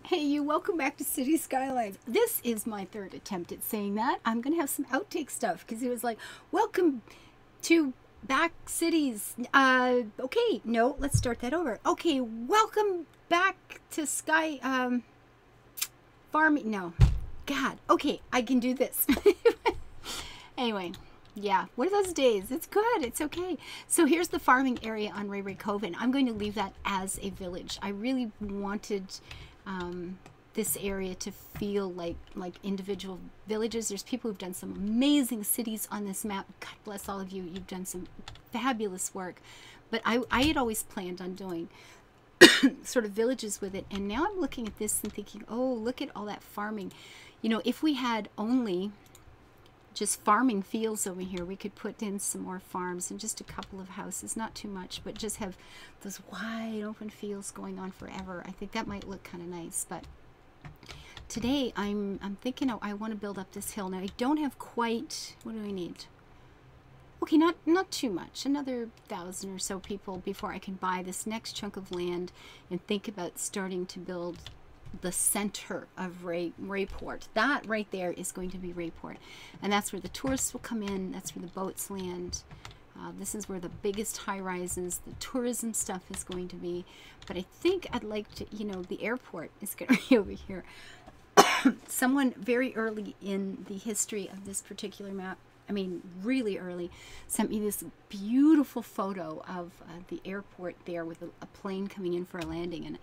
Hey, you, welcome back to City Skylines. This is my third attempt at saying that. I'm going to have some outtake stuff because it was like, welcome to back cities. Okay, no, let's start that over. Okay, welcome back to farming. No, God, okay, I can do this. Anyway, yeah, one of those days. It's good. It's okay. So here's the farming area on Raerei Cove, and I'm going to leave that as a village. I really wanted this area to feel like individual villages. There's people who've done some amazing cities on this map. God bless all of you. You've done some fabulous work. But I had always planned on doing sort of villages with it. And now I'm looking at this and thinking, oh, look at all that farming. You know, if we had only just farming fields over here, we could put in some more farms and just a couple of houses, not too much, but just have those wide open fields going on forever. I think that might look kind of nice. But today I'm thinking, oh, I want to build up this hill. Now I don't have quite, what do I need? Okay, not too much, another 1,000 or so people before I can buy this next chunk of land and think about starting to build the center of Raerei. That right there is going to be Raerei, and that's where the tourists will come in. That's where the boats land. This is where the biggest high rises, the tourism stuff is going to be. But I think I'd like to, you know, the airport is going to be over here. Someone very early in the history of this particular map, I mean really early, sent me this beautiful photo of the airport there with a plane coming in for a landing, and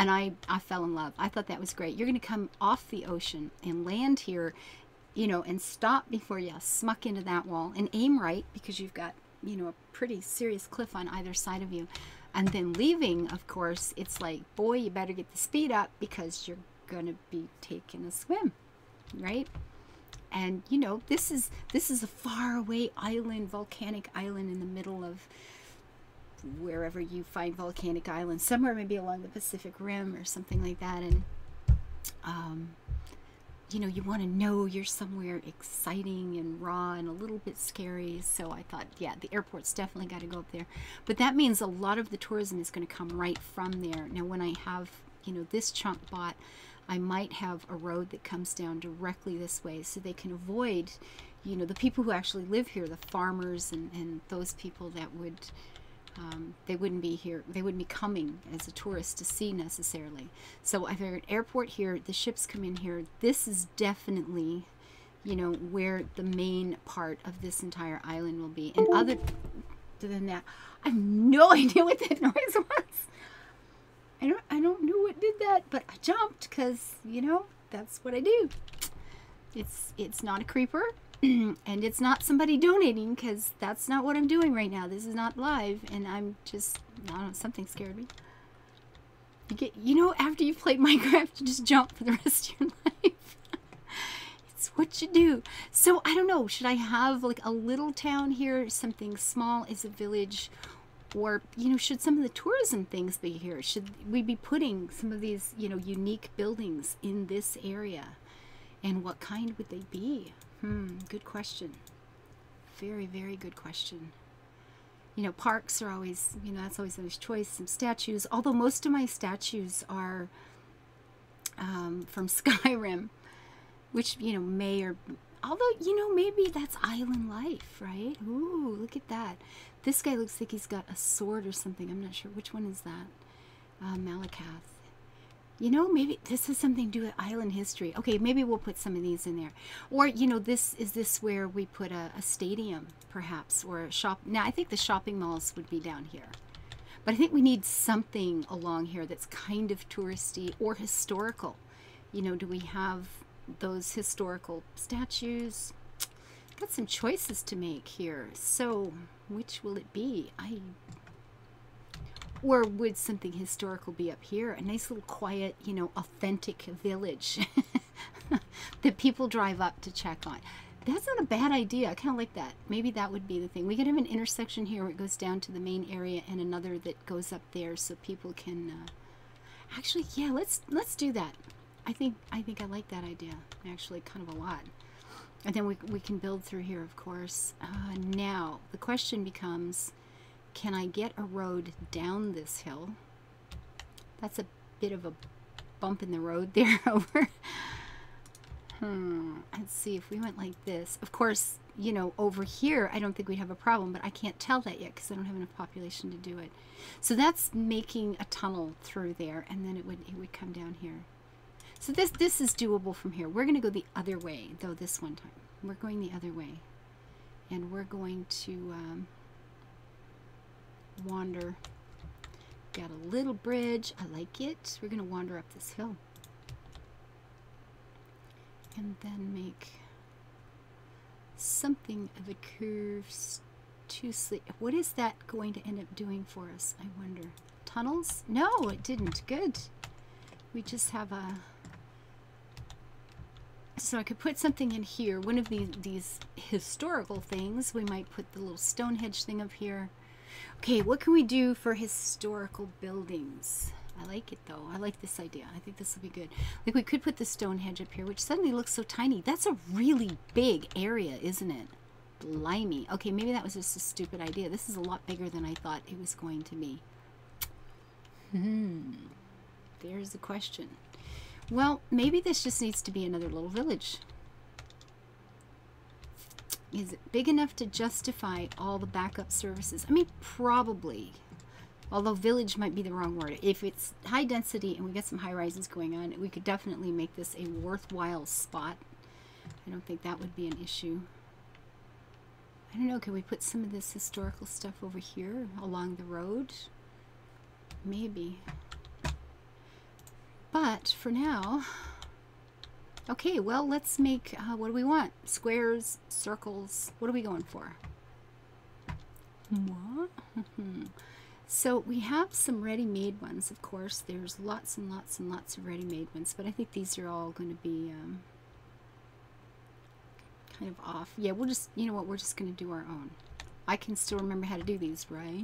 I fell in love. I thought that was great. You're going to come off the ocean and land here, you know, and stop before you smuck into that wall and aim right, because you've got, you know, a pretty serious cliff on either side of you. And then leaving, of course, it's like, boy, you better get the speed up because you're going to be taking a swim, right? And, you know, this is a faraway island, volcanic island in the middle of wherever you find volcanic islands, somewhere maybe along the Pacific Rim or something like that. And you know, you want to know you're somewhere exciting and raw and a little bit scary. So I thought, yeah, the airport's definitely got to go up there. But that means a lot of the tourism is going to come right from there. Now when I have, you know, this chunk bought, I might have a road that comes down directly this way so they can avoid, you know, the people who actually live here, the farmers and those people that would they wouldn't be here, they wouldn't be coming as a tourist to see necessarily. So I figured airport here, the ships come in here. This is definitely, you know, where the main part of this entire island will be. And other than that, I have no idea what that noise was. I don't know what did that, but I jumped because, you know, that's what I do. It's not a creeper. And it's not somebody donating, because that's not what I'm doing right now. This is not live, and I'm just, I don't know, something scared me. You know, after you've played Minecraft, you just jump for the rest of your life. It's what you do. So I don't know, should I have like a little town here, something small as a village, or, you know, should some of the tourism things be here? Should we be putting some of these, you know, unique buildings in this area? And what kind would they be? Good question. Very, very good question. You know, parks are always, you know, that's always a nice choice. Some statues, although most of my statues are from Skyrim, which, you know, may or, although, you know, maybe that's island life, right? Ooh, look at that. This guy looks like he's got a sword or something. I'm not sure. Which one is that? Malakath. You know, maybe this has something to do with island history. Okay, maybe we'll put some of these in there. Or, you know, is this where we put a stadium, perhaps, or a shop? Now, I think the shopping malls would be down here. But I think we need something along here that's kind of touristy or historical. You know, do we have those historical statues? Got some choices to make here. So, which will it be? Or would something historical be up here? A nice little quiet, you know, authentic village that people drive up to check on. That's not a bad idea. I kind of like that. Maybe that would be the thing. We could have an intersection here where it goes down to the main area and another that goes up there so people can... actually, yeah, let's do that. I think I like that idea, actually, kind of a lot. And then we can build through here, of course. Now, the question becomes... Can I get a road down this hill? That's a bit of a bump in the road there over. Let's see if we went like this. Of course, you know, over here, I don't think we'd have a problem, but I can't tell that yet because I don't have enough population to do it. So that's making a tunnel through there, and then it would come down here. So this is doable from here. We're going to go the other way, though, this one time. We're going the other way. And we're going to wander. Got a little bridge. I like it. We're going to wander up this hill. And then make something of a curve to sleep. What is that going to end up doing for us, I wonder? Tunnels? No, it didn't. Good. We just have a... So I could put something in here. One of these historical things. We might put the little Stonehenge thing up here. Okay, what can we do for historical buildings? I like it though. I like this idea. I think this will be good. Like we could put the Stonehenge up here, which suddenly looks so tiny. That's a really big area, isn't it? Blimey. Okay, maybe that was just a stupid idea. This is a lot bigger than I thought it was going to be. There's the question. Well, maybe this just needs to be another little village. Is it big enough to justify all the backup services? I mean, probably. Although village might be the wrong word. If it's high density and we get some high rises going on, we could definitely make this a worthwhile spot. I don't think that would be an issue. I don't know, can we put some of this historical stuff over here along the road? Maybe. But for now, okay, well, let's make, what do we want? Squares, circles, what are we going for? What? So we have some ready-made ones, of course. There's lots and lots and lots of ready-made ones, but I think these are all going to be kind of off. Yeah, we'll just, you know what, we're just going to do our own. I can still remember how to do these, right?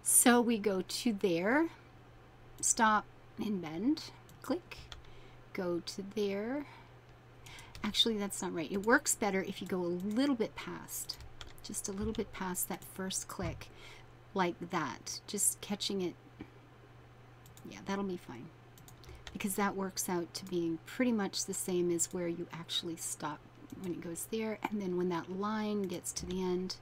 So we go to there, stop and bend, click, go to there. Actually, that's not right. It works better if you go a little bit past, just a little bit past that first click. Like that, just catching it. Yeah, that'll be fine, because that works out to being pretty much the same as where you actually stop when it goes there. And then when that line gets to the end,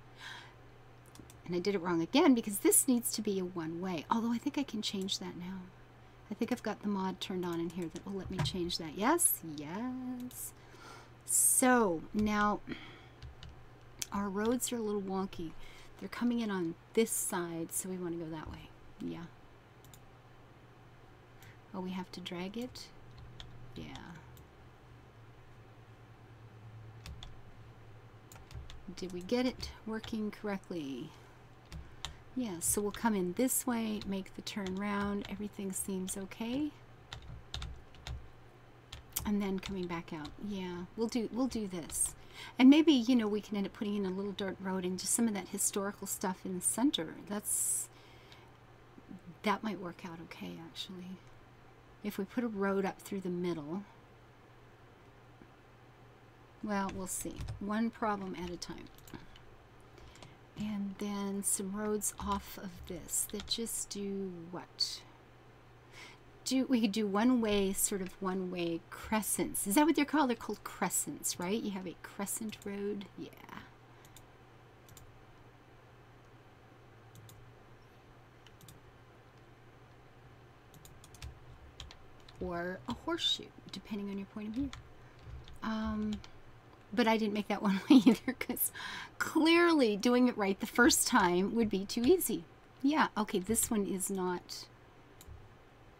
and I did it wrong again because this needs to be a one-way, although I think I can change that now. I think I've got the mod turned on in here that will let me change that. Yes, yes. So now our roads are a little wonky. They're coming in on this side, so we want to go that way. Yeah. Oh, we have to drag it? Yeah. Did we get it working correctly? Yeah, so we'll come in this way, make the turn round. Everything seems okay. And then coming back out. Yeah, we'll do this. And maybe, you know, we can end up putting in a little dirt road and just some of that historical stuff in the center. That might work out okay, actually. If we put a road up through the middle. Well, we'll see. One problem at a time. And then some roads off of this that just do what? We could do one-way, sort of one-way crescents. Is that what they're called? They're called crescents, right? You have a crescent road. Yeah. Or a horseshoe, depending on your point of view. But I didn't make that one way either, because clearly doing it right the first time would be too easy. Yeah, okay, this one is not...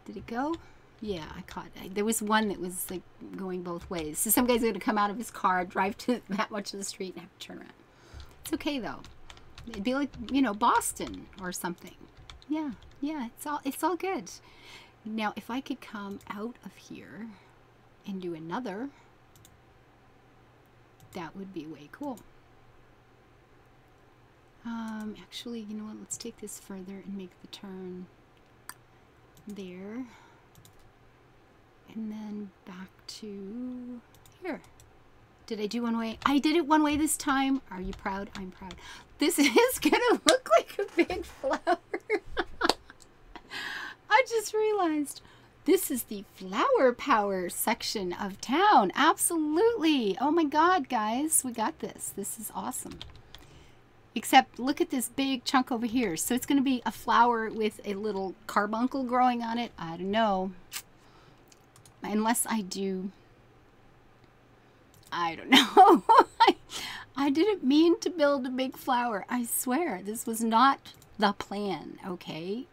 Did it go? Yeah, I caught it. There was one that was like going both ways. So some guy's going to come out of his car, drive to that much of the street, and have to turn around. It's okay though. It'd be like, you know, Boston or something. Yeah, yeah, it's all good. Now, if I could come out of here and do another, that would be way cool. Actually, you know what? Let's take this further and make the turn there, and then back to here. Did I do one way? I did it one way this time. Are you proud? I'm proud. This is gonna look like a big flower. I'm just realized this is the flower power section of town. Absolutely. Oh my God, guys, we got this. This is awesome. Except look at this big chunk over here. So it's going to be a flower with a little carbuncle growing on it. I don't know. Unless I do. I don't know. I didn't mean to build a big flower. I swear, this was not the plan, okay?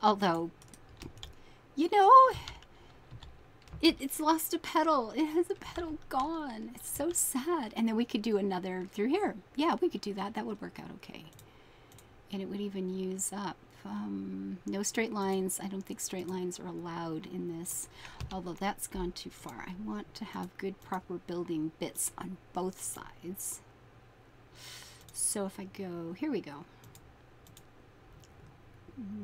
Although, you know, it's lost a petal. It has a petal gone. It's so sad. And then we could do another through here. Yeah, we could do that. That would work out okay. And it would even use up. No straight lines. I don't think straight lines are allowed in this. Although that's gone too far. I want to have good proper building bits on both sides. So if I go, here we go.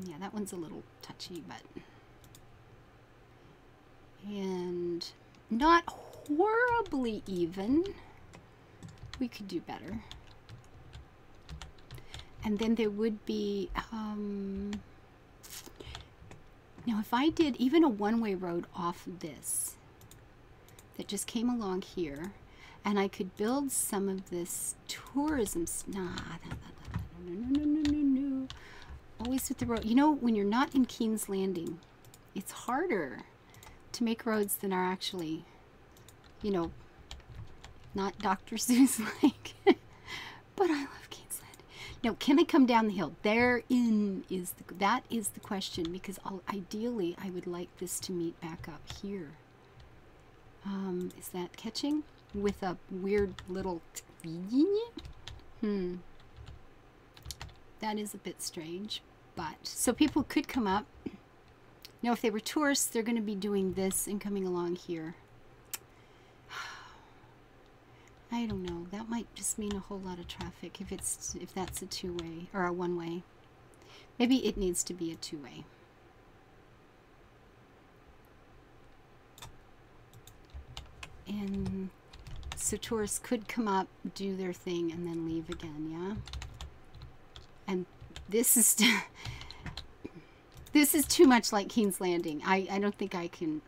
Yeah, that one's a little touchy, but... And not horribly even. We could do better. And then there would be, now if I did even a one-way road off this, that just came along here, and I could build some of this tourism, no. Always with the road. You know, when you're not in Keen's Landing, it's harder to make roads than are actually, you know, not Dr. Seuss like. But I love Keen's Landing. Now, can I come down the hill? Therein is that is the question, because ideally I would like this to meet back up here. Is that catching? With a weird little that is a bit strange, but so people could come up. Now, if they were tourists, they're going to be doing this and coming along here. I don't know. That might just mean a whole lot of traffic if that's a two-way or a one-way. Maybe it needs to be a two-way. And so tourists could come up, do their thing, and then leave again, yeah? And this is this is too much like Keen's Landing. I don't think I can't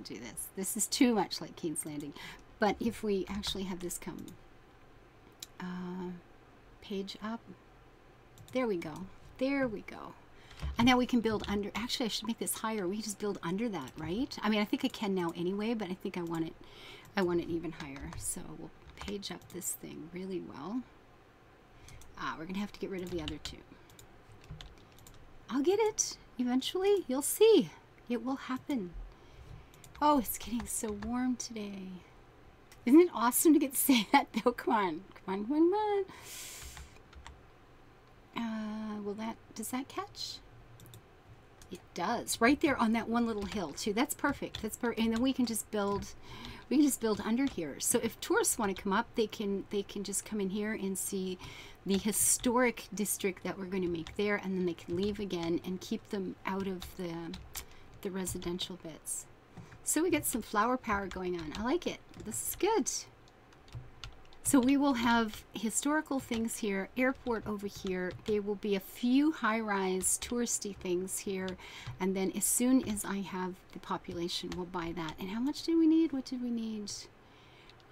do this. This is too much like Keen's Landing. But if we actually have this come page up, there we go. There we go. And now we can build under. Actually, I should make this higher. We can just build under that, right? I mean, I think I can now anyway, but I think I want it even higher. So we'll page up this thing really well. We're gonna have to get rid of the other two. I'll get it eventually. You'll see. It will happen. Oh, it's getting so warm today. Isn't it awesome to get to say that though? Come on. Come on, come on, come on. Does that catch? It does. Right there on that one little hill too. That's perfect. That's perfect. And then we can just build under here. So if tourists want to come up, they can just come in here and see the historic district that we're going to make there, and then they can leave again and keep them out of the residential bits. So we get some flower power going on. I like it. This is good. So we will have historical things here, airport over here. There will be a few high-rise touristy things here, and then as soon as I have the population, we'll buy that. And how much did we need? What did we need?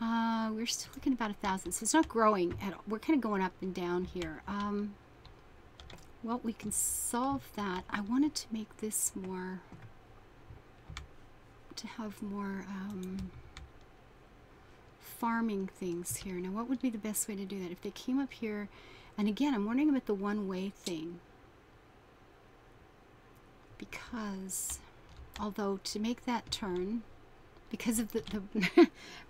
We're still looking at about 1,000, so it's not growing at all. We're kind of going up and down here. Well, we can solve that. I wanted to make this more, to have more farming things here. Now, what would be the best way to do that? If they came up here, and again, I'm wondering about the one-way thing, because although to make that turn, because of the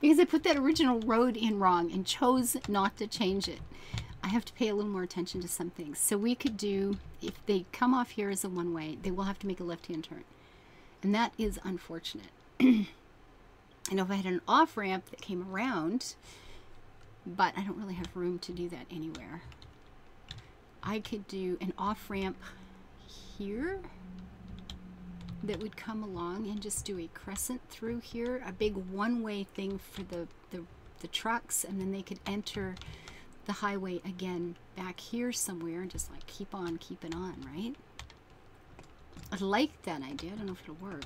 because I put that original road in wrong and chose not to change it, I have to pay a little more attention to some things. So we could do, if they come off here as a one-way, they will have to make a left-hand turn, and that is unfortunate. I know if I had an off-ramp that came around, but I don't really have room to do that anywhere. I could do an off-ramp here that would come along and just do a crescent through here, a big one-way thing for the trucks, and then they could enter the highway again back here somewhere and just like keep on keeping on, right? I like that idea. I don't know if it'll work.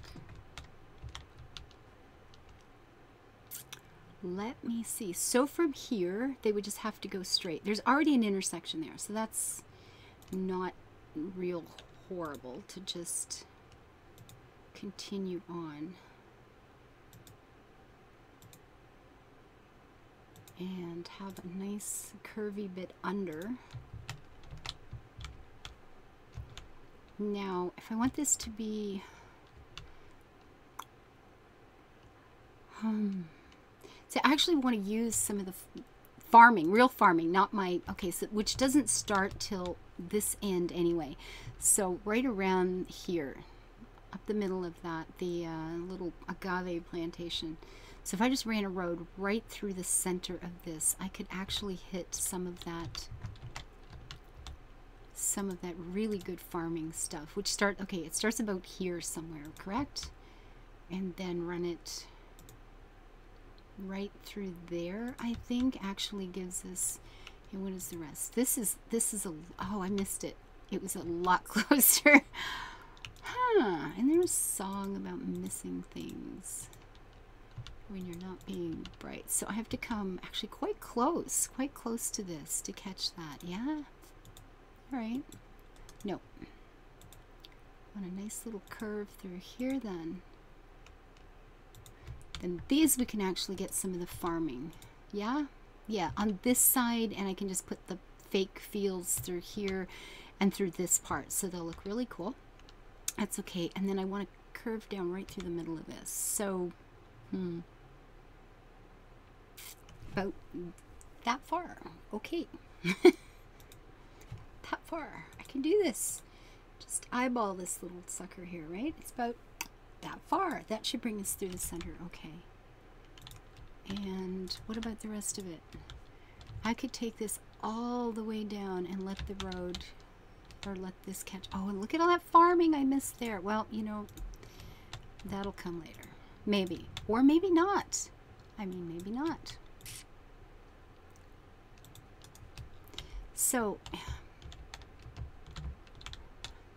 Let me see. So from here, they would just have to go straight. There's already an intersection there, so that's not real horrible to just continue on. And have a nice curvy bit under. Now, if I want this to be... So I actually want to use some of the farming, real farming, not my... Okay, so which doesn't start till this end anyway. So right around here, up the middle of that, the little agave plantation. So if I just ran a road right through the center of this, I could actually hit some of that really good farming stuff, which it starts about here somewhere, correct? And then run it right through there, I think actually gives us, and what is the rest? This is a, oh, I missed it. It was a lot closer. Huh, and there's a song about missing things when you're not being bright. So I have to come actually quite close to this to catch that. Yeah? All right. Nope. Want a nice little curve through here then. Then these we can actually get some of the farming. Yeah? Yeah, on this side, and I can just put the fake fields through here and through this part. So they'll look really cool. That's okay. And then I want to curve down right through the middle of this. So, about that far. Okay. That far. I can do this. Just eyeball this little sucker here, right? It's about that far. That should bring us through the center. Okay. And what about the rest of it? I could take this all the way down and let the road, or let this catch. Oh, and look at all that farming I missed there. Well, you know, that'll come later. Maybe. Or maybe not. I mean, maybe not. So,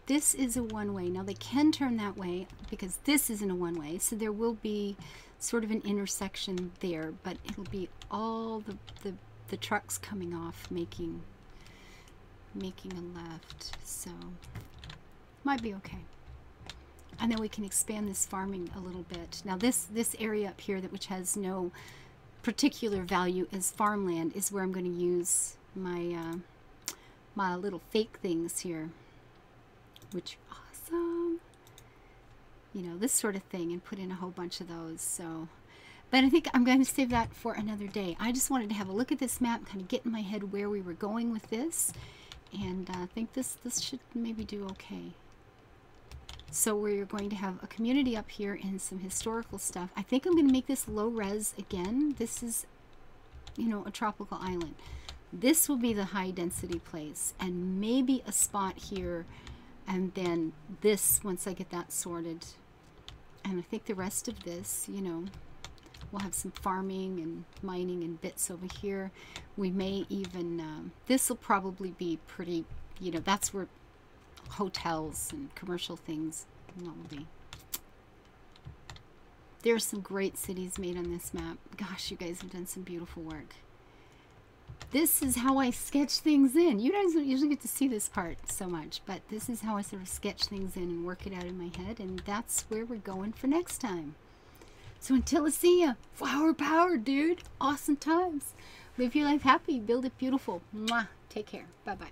this is a one-way. Now, they can turn that way because this isn't a one-way. So, there will be sort of an intersection there, but it'll be all the trucks coming off making a left. So, might be okay. And then we can expand this farming a little bit. Now, this area up here, which has no particular value as farmland, is where I'm going to use my my little fake things here, which are awesome. You know, this sort of thing, and put in a whole bunch of those. So, but I think I'm going to save that for another day. I just wanted to have a look at this map, kind of get in my head where we were going with this, and I think this should maybe do okay. So we're going to have a community up here and some historical stuff. I think I'm going to make this low res again. This is, you know, a tropical island. This will be the high density place, and maybe a spot here, and then this once I get that sorted. And I think the rest of this, you know, we'll have some farming and mining and bits over here. We may even, this will probably be pretty, you know, that's where hotels and commercial things will be. There's some great cities made on this map. Gosh, you guys have done some beautiful work. This is how I sketch things in. You guys don't usually get to see this part so much, but this is how I sort of sketch things in and work it out in my head, and that's where we're going for next time. So until I see ya, flower power, dude. Awesome times. Live your life happy. Build it beautiful. Mwah. Take care. Bye-bye.